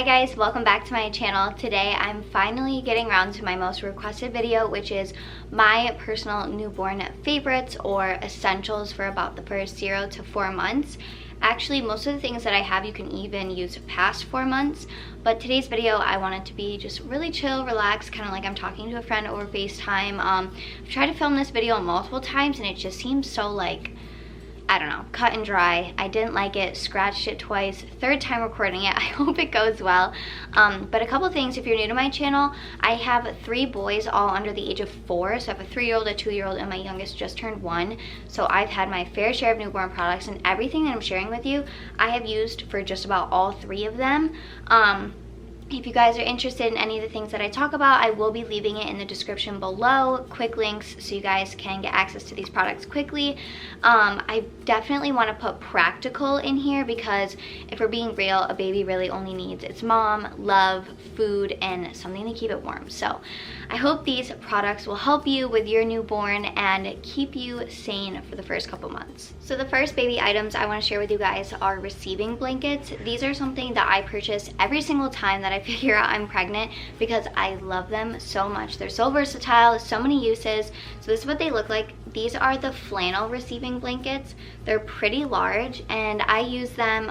Hi guys, welcome back to my channel. Today I'm finally getting around to my most requested video, which is my personal newborn favorites or essentials for about the first 0 to 4 months. Actually, most of the things that I have you can even use past 4 months, but today's video I want it to be just really chill, relaxed, kind of like I'm talking to a friend over FaceTime. I've tried to film this video multiple times and it just seems so like, I don't know, cut and dry. I didn't like it, scratched it twice, third time recording it. I hope it goes well. But a couple things, if you're new to my channel, I have 3 boys all under the age of 4. So I have a 3-year-old, a 2-year-old, and my youngest just turned 1. So I've had my fair share of newborn products, and everything that I'm sharing with you, I have used for just about all 3 of them. If you guys are interested in any of the things that I talk about, I will be leaving it in the description below, quick links so you guys can get access to these products quickly. I definitely want to put practical in here because if we're being real, a baby really only needs its mom, love, food, and something to keep it warm. So I hope these products will help you with your newborn and keep you sane for the first couple months. So the first baby items I want to share with you guys are receiving blankets. These are something that I purchase every single time that I figure out I'm pregnant because I love them so much. They're so versatile, so many uses. So this is what they look like. These are the flannel receiving blankets. They're pretty large and I use them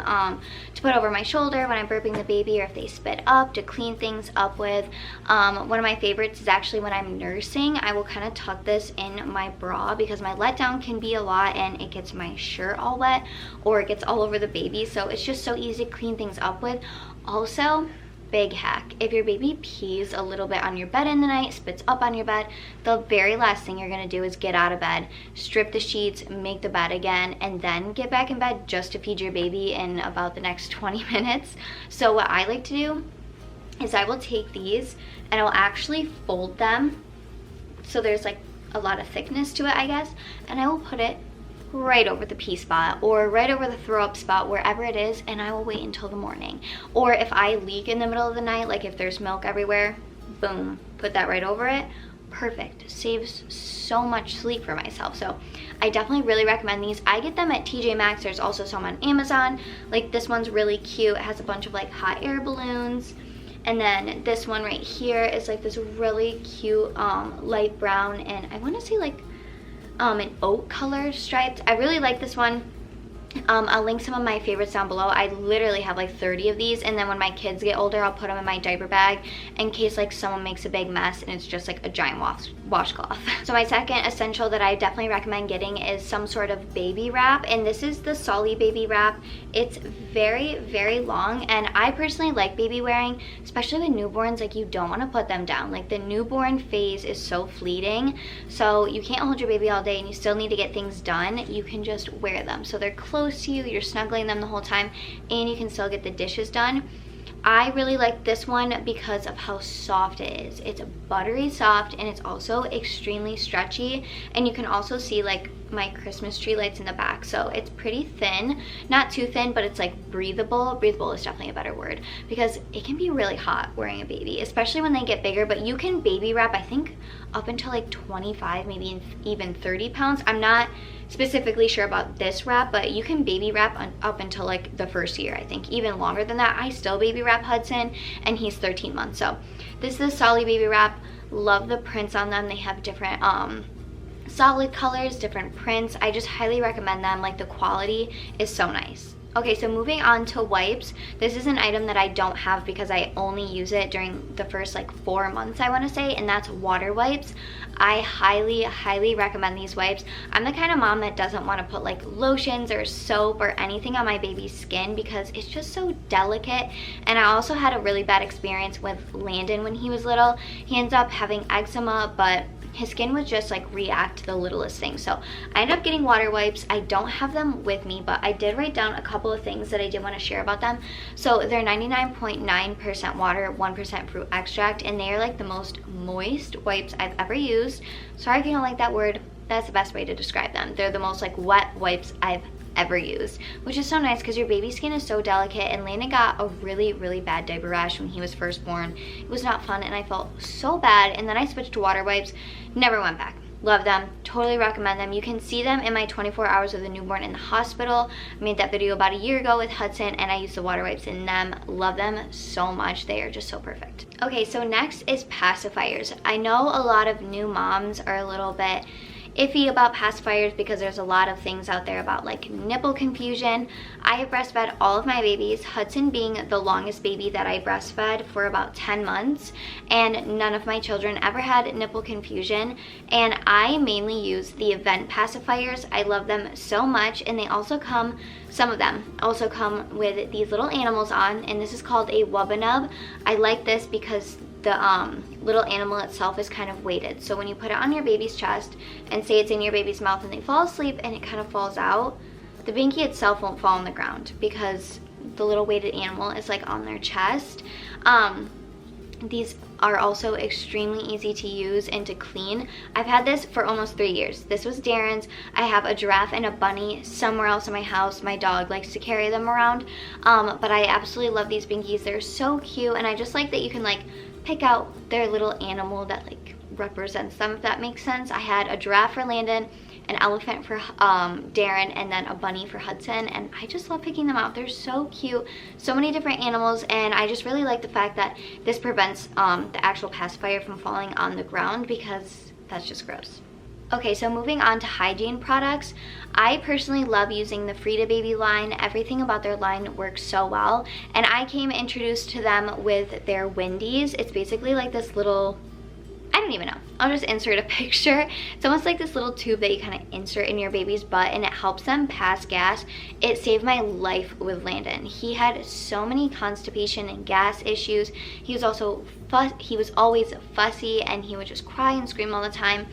to put over my shoulder when I'm burping the baby or if they spit up, to clean things up with. One of my favorites is actually when I'm nursing. I will kind of tuck this in my bra because my letdown can be a lot and it gets my shirt all wet or it gets all over the baby. So it's just so easy to clean things up with. Also, big hack, if your baby pees a little bit on your bed in the night, spits up on your bed, the very last thing you're going to do is get out of bed, strip the sheets, make the bed again, and then get back in bed just to feed your baby in about the next 20 minutes. So what I like to do is I will take these and I'll actually fold them so there's like a lot of thickness to it, I guess, and I will put it right over the pee spot or right over the throw up spot, wherever it is, and I will wait until the morning. Or if I leak in the middle of the night, like if there's milk everywhere, boom, put that right over it. Perfect. Saves so much sleep for myself. So I definitely really recommend these. I get them at TJ Maxx. There's also some on Amazon. Like this one's really cute. It has a bunch of like hot air balloons. And then this one right here is like this really cute light brown, and I want to say like an oat color striped. I really like this one. I'll link some of my favorites down below. I literally have like 30 of these, and then when my kids get older I'll put them in my diaper bag in case like someone makes a big mess and it's just like a giant washcloth. So my second essential that I definitely recommend getting is some sort of baby wrap, and this is the Solly baby wrap. It's very, very long, and I personally like baby wearing, especially with newborns. Like you don't want to put them down. Like the newborn phase is so fleeting, so you can't hold your baby all day and you still need to get things done. You can just wear them so they're close to you, you're snuggling them the whole time, and you can still get the dishes done. I really like this one because of how soft it is. It's buttery soft and it's also extremely stretchy, and you can also see like my Christmas tree lights in the back. So it's pretty thin, not too thin, but it's like breathable. Breathable is definitely a better word because it can be really hot wearing a baby, especially when they get bigger. But you can baby wrap, I think, up until like 25, maybe even 30 pounds. I'm not specifically sure about this wrap, but you can baby wrap up until like the first year. I think even longer than that. I still baby wrap Hudson and he's 13 months. So this is the Solly baby wrap. Love the prints on them. They have different solid colors, different prints. I just highly recommend them. Like the quality is so nice. Okay, so moving on to wipes. This is an item that I don't have because I only use it during the first like 4 months, I want to say, and that's water wipes. I highly, highly recommend these wipes. I'm the kind of mom that doesn't want to put like lotions or soap or anything on my baby's skin because it's just so delicate. And I also had a really bad experience with Landon when he was little. He ends up having eczema, but his skin would just like react to the littlest thing. So I ended up getting water wipes. I don't have them with me, but I did write down a couple of things that I did want to share about them. So they're 99.9% water, 1% fruit extract, and they are like the most moist wipes I've ever used. Sorry if you don't like that word. That's the best way to describe them. They're the most like wet wipes I've ever used, which is so nice because your baby skin is so delicate. And Landon got a really, really bad diaper rash when he was first born. It was not fun and I felt so bad, and then I switched to water wipes, never went back. Love them, totally recommend them. You can see them in my 24 hours of the newborn in the hospital. I made that video about a year ago with Hudson, and I used the water wipes in them. Love them so much. They are just so perfect. Okay, so next is pacifiers. I know a lot of new moms are a little bit iffy about pacifiers because there's a lot of things out there about like nipple confusion. I have breastfed all of my babies, Hudson being the longest baby that I breastfed for about 10 months, and none of my children ever had nipple confusion. And I mainly use the event pacifiers. I love them so much, and they also come, some of them also come with these little animals on, and this is called a wubbanub. I like this because the little animal itself is kind of weighted. So when you put it on your baby's chest and say it's in your baby's mouth and they fall asleep and it kind of falls out, the binky itself won't fall on the ground because the little weighted animal is like on their chest. These are also extremely easy to use and to clean. I've had this for almost 3 years. This was Darren's. I have a giraffe and a bunny somewhere else in my house. My dog likes to carry them around. But I absolutely love these binkies. They're so cute, and I just like that you can like pick out their little animal that like represents them, if that makes sense. I had a giraffe for Landon, an elephant for Darren, and then a bunny for Hudson, and I just love picking them out. They're so cute, so many different animals, and I just really like the fact that this prevents the actual pacifier from falling on the ground because that's just gross. Okay, so moving on to hygiene products. I personally love using the Frida Baby line. Everything about their line works so well, and I came introduced to them with their Windies. It's basically like this little, I don't even know, I'll just insert a picture. It's almost like this little tube that you kind of insert in your baby's butt, and it helps them pass gas. It saved my life with Landon. He had so many constipation and gas issues. He was always fussy, and he would just cry and scream all the time.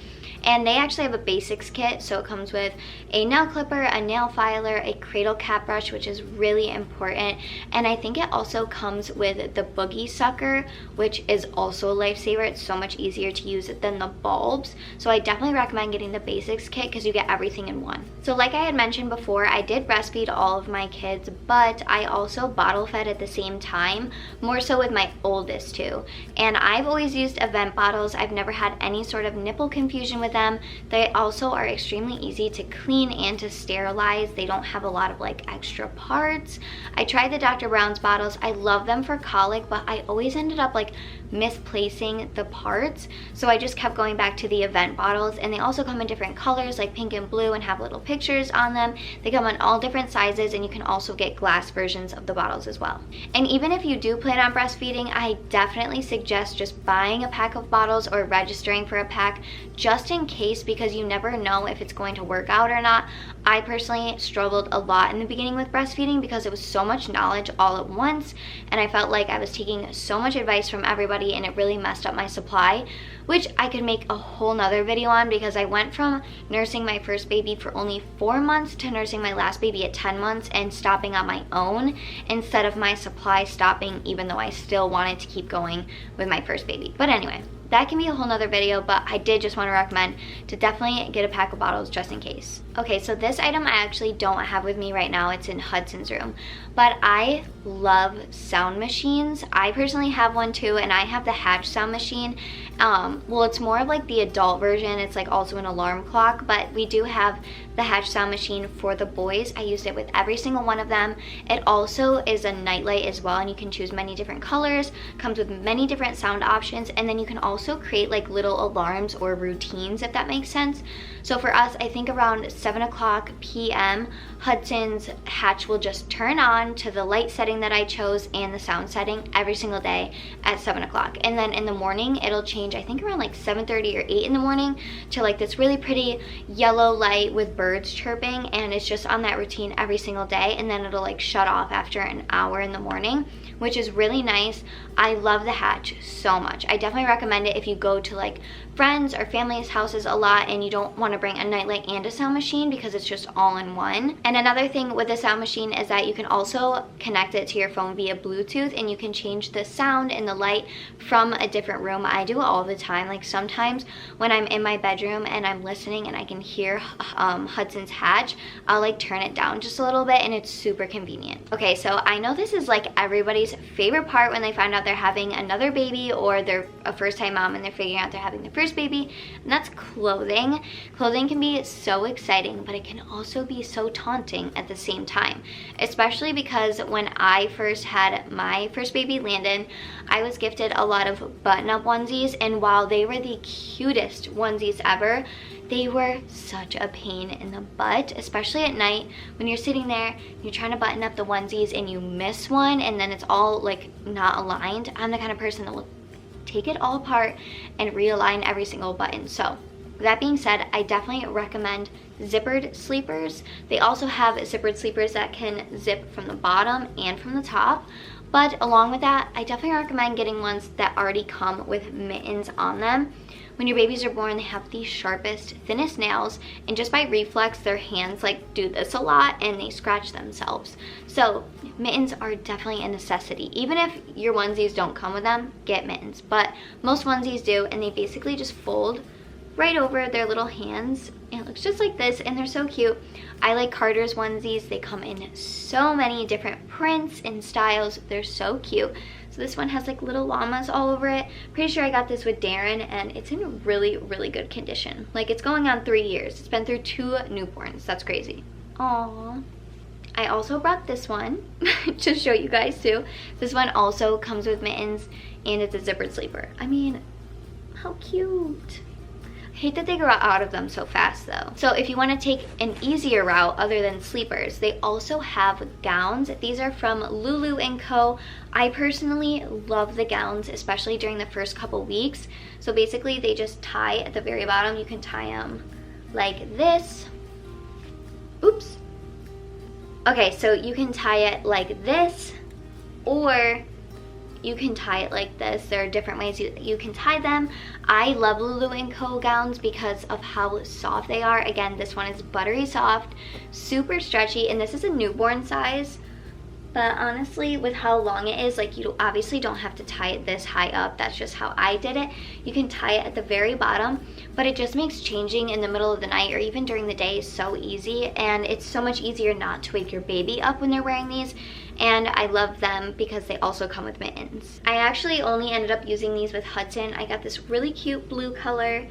And they actually have a basics kit, so it comes with a nail clipper, a nail filer, a cradle cap brush, which is really important, and I think it also comes with the boogie sucker, which is also a lifesaver. It's so much easier to use than the bulbs, so I definitely recommend getting the basics kit because you get everything in one. So like I had mentioned before, I did breastfeed all of my kids, but I also bottle fed at the same time, more so with my oldest two, and I've always used event bottles. I've never had any sort of nipple confusion with them. They also are extremely easy to clean and to sterilize. They don't have a lot of like extra parts. I tried the Dr. Brown's bottles. I love them for colic, but I always ended up like misplacing the parts, so I just kept going back to the event bottles. And they also come in different colors like pink and blue and have little pictures on them. They come in all different sizes, and you can also get glass versions of the bottles as well. And even if you do plan on breastfeeding, I definitely suggest just buying a pack of bottles or registering for a pack just in case, because you never know if it's going to work out or not. I personally struggled a lot in the beginning with breastfeeding because it was so much knowledge all at once, and I felt like I was taking so much advice from everybody, and it really messed up my supply, which I could make a whole nother video on, because I went from nursing my first baby for only 4 months to nursing my last baby at 10 months and stopping on my own instead of my supply stopping, even though I still wanted to keep going with my first baby. But anyway, that can be a whole nother video, but I did just want to recommend to definitely get a pack of bottles just in case. Okay, so this item I actually don't have with me right now. It's in Hudson's room, but I love sound machines. I personally have one too, and I have the Hatch sound machine. Well, it's more of like the adult version. It's like also an alarm clock, but we do have the Hatch sound machine for the boys. I used it with every single one of them. It also is a nightlight as well, and you can choose many different colors, comes with many different sound options, and then you can also create like little alarms or routines, if that makes sense. So for us, I think around 7 o'clock p.m., Hudson's Hatch will just turn on to the light setting that I chose and the sound setting every single day at 7 o'clock. And then in the morning, it'll change, I think around like 7:30 or 8 in the morning, to like this really pretty yellow light with birds chirping, and it's just on that routine every single day. And then it'll like shut off after an hour in the morning, which is really nice. I love the Hatch so much. I definitely recommend it if you go to like friends or family's houses a lot and you don't want to bring a nightlight and a sound machine, because it's just all in one. And another thing with the sound machine is that you can also connect it it to your phone via Bluetooth, and you can change the sound and the light from a different room. I do it all the time. Like sometimes when I'm in my bedroom and I'm listening and I can hear Hudson's hatch, I'll like turn it down just a little bit, and it's super convenient. Okay, so I know this is like everybody's favorite part when they find out they're having another baby, or they're a first-time mom and they're figuring out they're having their first baby, and that's clothing. Clothing can be so exciting, but it can also be so taunting at the same time, especially because when I first had my first baby, Landon, I was gifted a lot of button-up onesies, and while they were the cutest onesies ever, they were such a pain in the butt, especially at night when you're sitting there, you're trying to button up the onesies and you miss one, and then it's all like not aligned. I'm the kind of person that will take it all apart and realign every single button. So with that being said, I definitely recommend zippered sleepers. They also have zippered sleepers that can zip from the bottom and from the top. But along with that, I definitely recommend getting ones that already come with mittens on them. When your babies are born, they have the sharpest, thinnest nails, and just by reflex, their hands like do this a lot and they scratch themselves. So mittens are definitely a necessity. Even if your onesies don't come with them, get mittens. But most onesies do, and they basically just fold right over their little hands, and it looks just like this, and they're so cute. I like Carter's onesies. They come in so many different prints and styles. They're so cute. So this one has like little llamas all over it. Pretty sure I got this with Darren, and it's in really, really good condition. Like it's going on 3 years. It's been through 2 newborns. That's crazy. Aww. I also brought this one to show you guys too. This one also comes with mittens, and it's a zippered sleeper. I mean, how cute. I hate that they grow out of them so fast though. So if you want to take an easier route other than sleepers, they also have gowns. These are from Lulu & Co. I personally love the gowns, especially during the first couple weeks. So basically they just tie at the very bottom. You can tie them like this. Oops. Okay, so you can tie it like this, or you can tie it like this. There are different ways you can tie them. I love Lulu & Co. gowns because of how soft they are. Again, this one is buttery soft, super stretchy, and this is a newborn size. But honestly, with how long it is, like you obviously don't have to tie it this high up. That's just how I did it. You can tie it at the very bottom, but it just makes changing in the middle of the night or even during the day so easy, and it's so much easier not to wake your baby up when they're wearing these. And I love them because they also come with mittens. I actually only ended up using these with Hudson. I got this really cute blue color,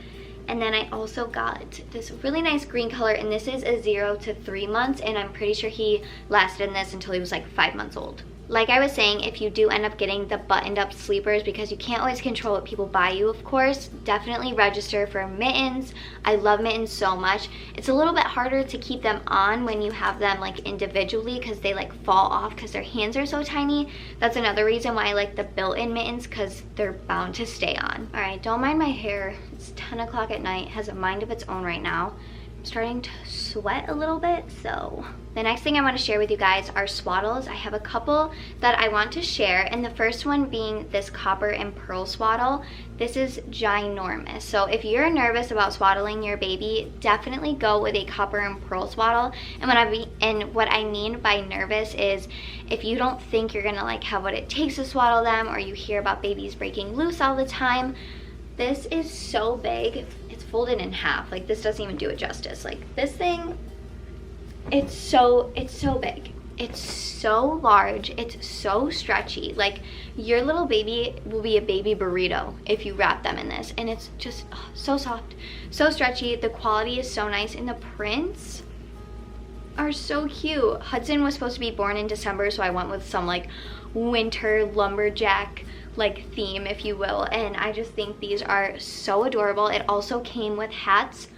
and then I also got this really nice green color, and this is a 0 to 3 months, and I'm pretty sure he lasted in this until he was like 5 months old. Like I was saying, if you do end up getting the buttoned up sleepers, because you can't always control what people buy you, of course, definitely register for mittens. I love mittens so much. It's a little bit harder to keep them on when you have them like individually, because they like fall off because their hands are so tiny. That's another reason why I like the built-in mittens, because they're bound to stay on. All right, don't mind my hair. It's 10 o'clock at night, it has a mind of its own right now. I'm starting to sweat a little bit, so the next thing I want to share with you guys are swaddles. I have a couple that I want to share, and the first one being this copper and pearl swaddle. This is ginormous. So if you're nervous about swaddling your baby, definitely go with a copper and pearl swaddle. And what I mean by nervous is if you don't think you're gonna like have what it takes to swaddle them, or you hear about babies breaking loose all the time, this is so big. It's folded in half. Like this doesn't even do it justice. Like this thing, it's so big. It's so large. It's so stretchy. Like your little baby will be a baby burrito if you wrap them in this. And it's just so soft, so stretchy. The quality is so nice, and the prints are so cute. Hudson was supposed to be born in December, so I went with some like winter lumberjack like theme, if you will, and I just think these are so adorable. It also came with hats,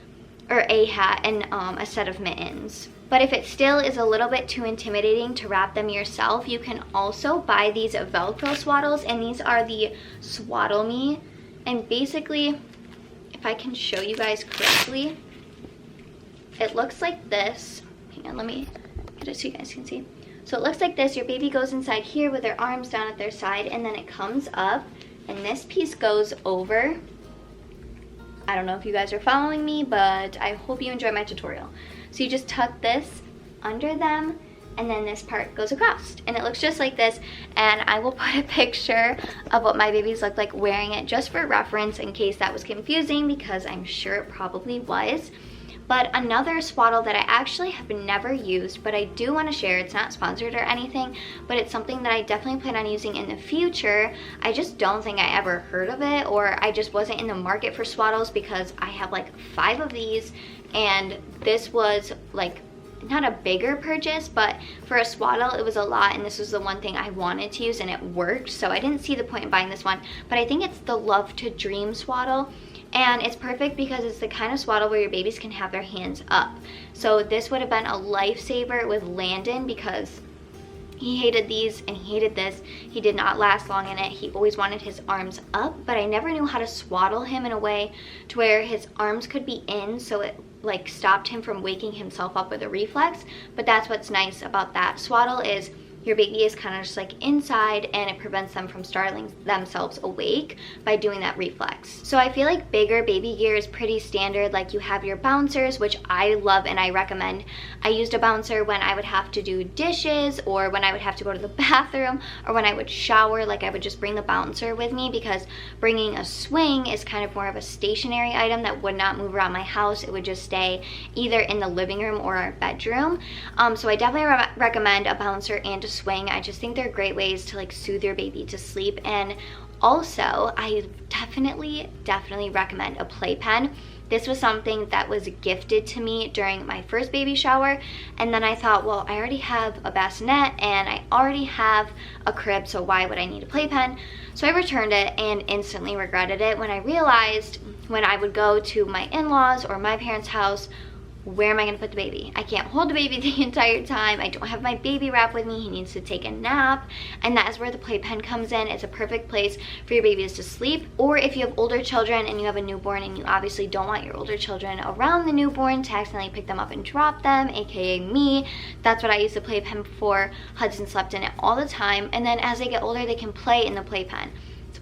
or a hat, and a set of mittens. But if it still is a little bit too intimidating to wrap them yourself, you can also buy these Velcro swaddles, and these are the Swaddle Me. And basically, if I can show you guys correctly, it looks like this. Hang on, let me get it so you guys can see. So it looks like this. Your baby goes inside here with their arms down at their side, and then it comes up, and this piece goes over. I don't know if you guys are following me, but I hope you enjoy my tutorial. So you just tuck this under them, and then this part goes across, and it looks just like this. And I will put a picture of what my babies look like wearing it just for reference in case that was confusing, because I'm sure it probably was. But another swaddle that I actually have never used, but I do want to share, it's not sponsored or anything, but it's something that I definitely plan on using in the future. I just don't think I ever heard of it, or I just wasn't in the market for swaddles, because I have like 5 of these, and this was like not a bigger purchase, but for a swaddle it was a lot, and this was the one thing I wanted to use and it worked, so I didn't see the point in buying this one. But I think it's the Love to Dream swaddle, and it's perfect because it's the kind of swaddle where your babies can have their hands up. So this would have been a lifesaver with Landon, because he hated these and he hated this. He did not last long in it. He always wanted his arms up, but I never knew how to swaddle him in a way to where his arms could be in, so it like stopped him from waking himself up with a reflex. But that's what's nice about that swaddle, is your baby is kind of just like inside, and it prevents them from startling themselves awake by doing that reflex. So I feel like bigger baby gear is pretty standard. Like you have your bouncers, which I love and I recommend. I used a bouncer when I would have to do dishes, or when I would have to go to the bathroom, or when I would shower. Like I would just bring the bouncer with me, because bringing a swing is kind of more of a stationary item that would not move around my house. It would just stay either in the living room or our bedroom. So I definitely recommend a bouncer and a swing. I just think they're great ways to like soothe your baby to sleep. And also I definitely recommend a playpen. This was something that was gifted to me during my first baby shower, and then I thought, well, I already have a bassinet and I already have a crib, so why would I need a playpen? So I returned it and instantly regretted it when I realized when I would go to my in-laws or my parents' house, where am I gonna put the baby? I can't hold the baby the entire time. I don't have my baby wrap with me. He needs to take a nap. And that is where the playpen comes in. It's a perfect place for your babies to sleep. Or if you have older children and you have a newborn and you obviously don't want your older children around the newborn to accidentally pick them up and drop them, aka me. That's what I used the playpen for. Hudson slept in it all the time. And then as they get older, they can play in the playpen.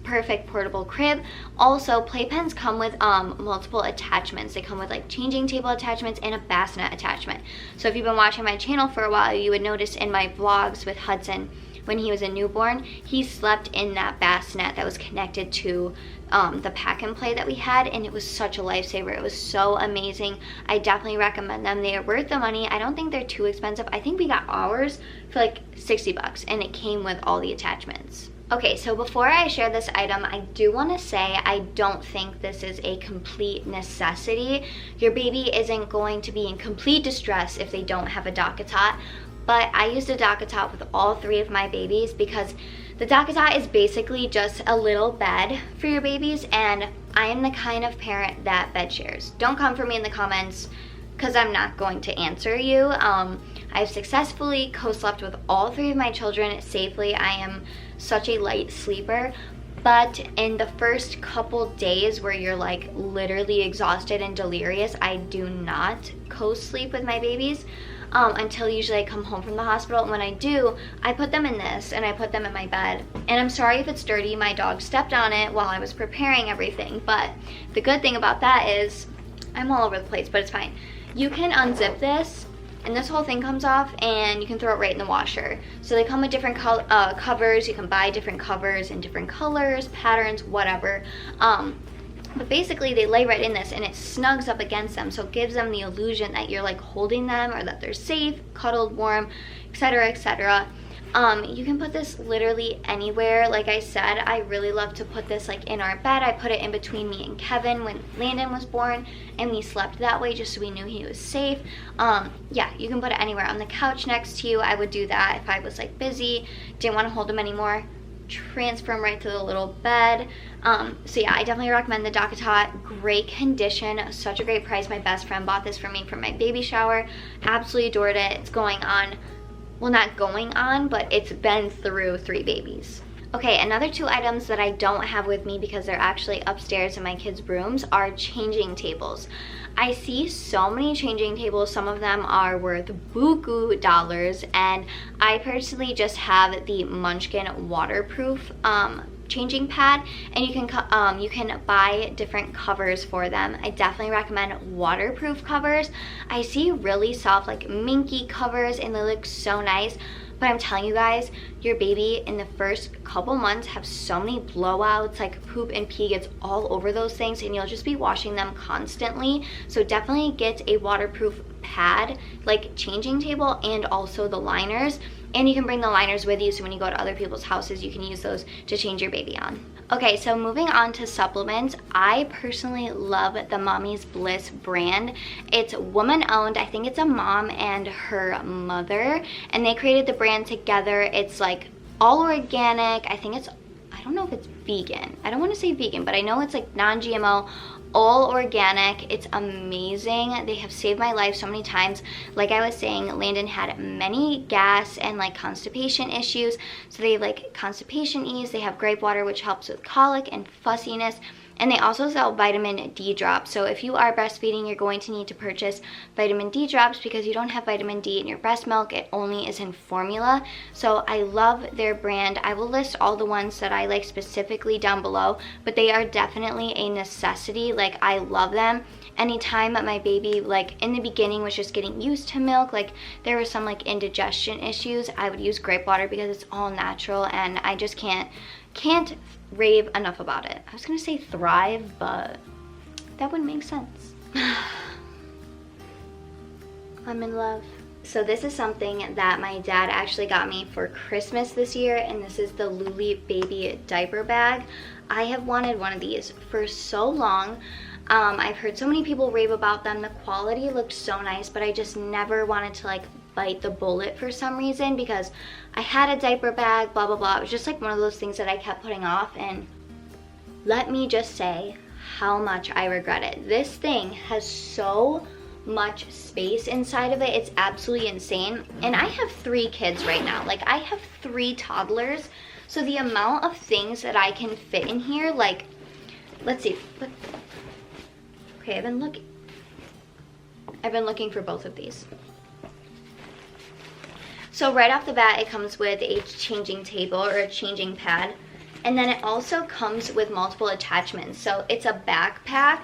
Perfect portable crib. Also, playpens come with multiple attachments. They come with like changing table attachments and a bassinet attachment. So if you've been watching my channel for a while, you would notice in my vlogs with Hudson, when he was a newborn, he slept in that bassinet that was connected to the pack and play that we had, and it was such a lifesaver. It was so amazing. I definitely recommend them. They are worth the money. I don't think they're too expensive. I think we got ours for like 60 bucks, and it came with all the attachments. Okay, so before I share this item, I do want to say I don't think this is a complete necessity. Your baby isn't going to be in complete distress if they don't have a DockATot, but I used a DockATot with all 3 of my babies, because the DockATot is basically just a little bed for your babies, and I am the kind of parent that bed shares. Don't come for me in the comments, because I'm not going to answer you. I've successfully co-slept with all 3 of my children safely. I am such a light sleeper, but in the first couple days where you're like literally exhausted and delirious, I do not co-sleep with my babies until usually I come home from the hospital. And when I do, I put them in this and I put them in my bed. And I'm sorry if it's dirty, my dog stepped on it while I was preparing everything, but the good thing about that is I'm all over the place, but it's fine. You can unzip this and this whole thing comes off, and you can throw it right in the washer. So they come with different covers. You can buy different covers in different colors, patterns, whatever. But basically they lay right in this, and it snugs up against them, so it gives them the illusion that you're like holding them, or that they're safe, cuddled, warm, etc., etc. You can put this literally anywhere. Like I said, I really love to put this like in our bed. I put it in between me and Kevin when Landon was born, and we slept that way just so we knew he was safe. Yeah, you can put it anywhere. On the couch next to you, I would do that if I was like busy, didn't want to hold him anymore. Transfer him right to the little bed. So yeah, I definitely recommend the DockATot. Great condition, such a great price. My best friend bought this for me for my baby shower. Absolutely adored it. It's going on, well, not going on, but it's been through 3 babies. Okay, another 2 items that I don't have with me because they're actually upstairs in my kids' rooms are changing tables. I see so many changing tables. Some of them are worth buku dollars, and I personally just have the Munchkin waterproof changing pad, and you can buy different covers for them. I definitely recommend waterproof covers. I see really soft like minky covers and they look so nice. But I'm telling you guys, your baby in the first couple months have so many blowouts, like poop and pee gets all over those things, and you'll just be washing them constantly. So definitely get a waterproof pad, like changing table, and also the liners. And you can bring the liners with you, so when you go to other people's houses, you can use those to change your baby on. Okay, so moving on to supplements, I personally love the Mommy's Bliss brand. It's woman-owned. I think it's a mom and her mother, and they created the brand together. It's like all organic. I don't know if it's vegan. I don't want to say vegan, but I know it's like non-GMO, all organic. It's amazing. They have saved my life so many times. Like I was saying, Landon had many gas and like constipation issues, so they have like constipation ease. They have grape water, which helps with colic and fussiness. And they also sell vitamin D drops. So if you are breastfeeding, you're going to need to purchase vitamin D drops because you don't have vitamin D in your breast milk. It only is in formula. So I love their brand. I will list all the ones that I like specifically down below, but they are definitely a necessity. Like, I love them. Anytime my baby, like in the beginning, was just getting used to milk, like there were some like indigestion issues, I would use grape water because it's all natural, and I just can't rave enough about it. I was gonna say thrive, but that wouldn't make sense. I'm in love. So this is something that my dad actually got me for Christmas this year, and this is the Luli baby diaper bag. I have wanted one of these for so long. I've heard so many people rave about them. The quality looked so nice, but I just never wanted to like bite the bullet for some reason because I had a diaper bag, blah, blah, blah. It was just like one of those things that I kept putting off, and let me just say how much I regret it. This thing has so much space inside of it. It's absolutely insane. And I have 3 kids right now. Like, I have 3 toddlers. So the amount of things that I can fit in here, like, let's see. Okay, I've been looking for both of these. So right off the bat, it comes with a changing table or a changing pad. And then it also comes with multiple attachments. So it's a backpack,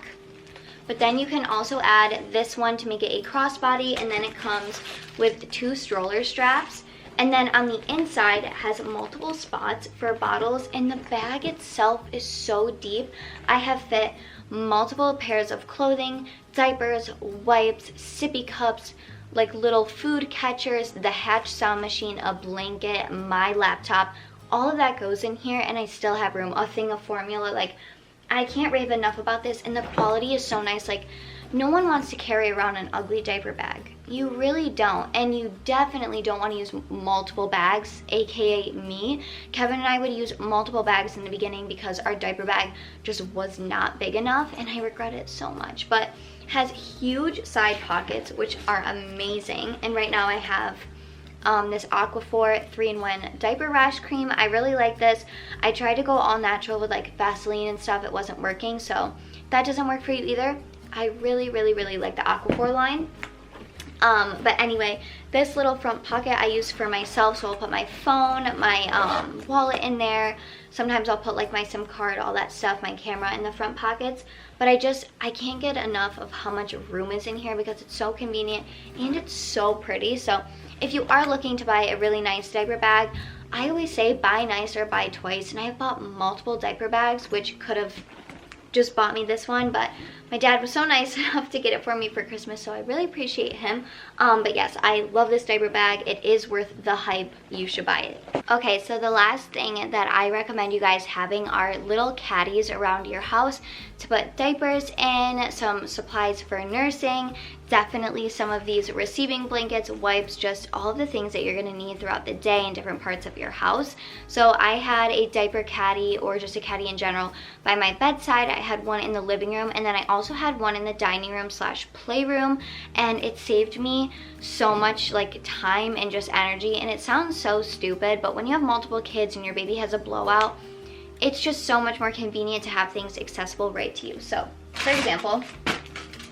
but then you can also add this one to make it a crossbody, and then it comes with 2 stroller straps. And then on the inside, it has multiple spots for bottles, and the bag itself is so deep. I have fit multiple pairs of clothing, diapers, wipes, sippy cups, like little food catchers, the Hatch sound machine, a blanket, my laptop. All of that goes in here, and I still have room. A thing of formula. Like, I can't rave enough about this, and the quality is so nice. Like, no one wants to carry around an ugly diaper bag. You really don't. And you definitely don't want to use multiple bags, aka me. Kevin and I would use multiple bags in the beginning because our diaper bag just was not big enough, and I regret it so much. But has huge side pockets, which are amazing. And right now I have this Aquaphor 3-in-1 diaper rash cream. I really like this. I tried to go all natural with like Vaseline and stuff. It wasn't working, so if that doesn't work for you either, I really, really, really like the Aquaphor line. But anyway, this little front pocket I use for myself, so I'll put my phone, my wallet in there. Sometimes I'll put like my SIM card, all that stuff, my camera in the front pockets. But I can't get enough of how much room is in here because it's so convenient and it's so pretty. So if you are looking to buy a really nice diaper bag, I always say buy nice or buy twice. And I have bought multiple diaper bags, which could have just bought me this one, but my dad was so nice enough to get it for me for Christmas, so I really appreciate him. But yes, I love this diaper bag. It is worth the hype. You should buy it. Okay, so the last thing that I recommend you guys having are little caddies around your house to put diapers in, some supplies for nursing, definitely some of these receiving blankets, wipes, just all of the things that you're going to need throughout the day in different parts of your house. So I had a diaper caddy, or just a caddy in general, by my bedside. I had one in the living room, and then I also had one in the dining room / playroom, and it saved me so much like time and just energy. And it sounds so stupid, but when you have multiple kids and your baby has a blowout, it's just so much more convenient to have things accessible right to you. So for example,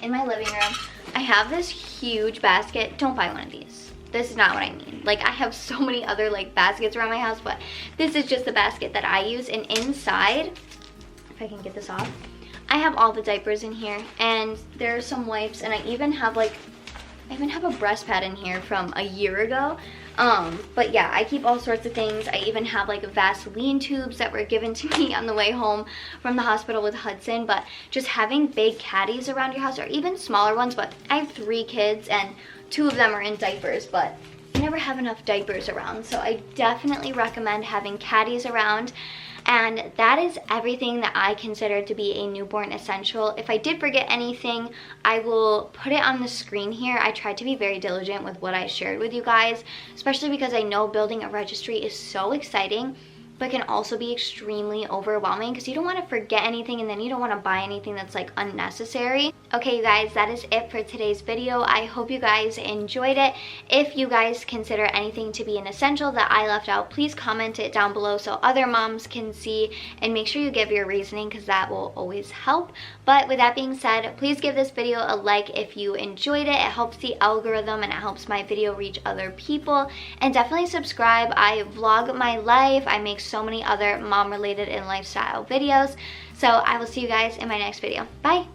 in my living room, I have this huge basket. Don't buy one of these. This is not what I mean. Like, I have so many other like baskets around my house, but this is just the basket that I use. And inside, if I can get this off, I have all the diapers in here, and there's some wipes, and I even have a breast pad in here from a year ago. But yeah, I keep all sorts of things. I even have like Vaseline tubes that were given to me on the way home from the hospital with Hudson. But just having big caddies around your house, or even smaller ones, but I have 3 kids and 2 of them are in diapers, but you never have enough diapers around. So I definitely recommend having caddies around. And that is everything that I consider to be a newborn essential. If I did forget anything, I will put it on the screen here. I tried to be very diligent with what I shared with you guys, especially because I know building a registry is so exciting, but can also be extremely overwhelming because you don't want to forget anything, and then you don't want to buy anything that's like unnecessary. Okay, you guys, that is it for today's video. I hope you guys enjoyed it. If you guys consider anything to be an essential that I left out, please comment it down below so other moms can see, and make sure you give your reasoning because that will always help. But with that being said, please give this video a like if you enjoyed it. It helps the algorithm and it helps my video reach other people. And definitely subscribe. I vlog my life. I make so many other mom related and lifestyle videos. So I will see you guys in my next video. Bye.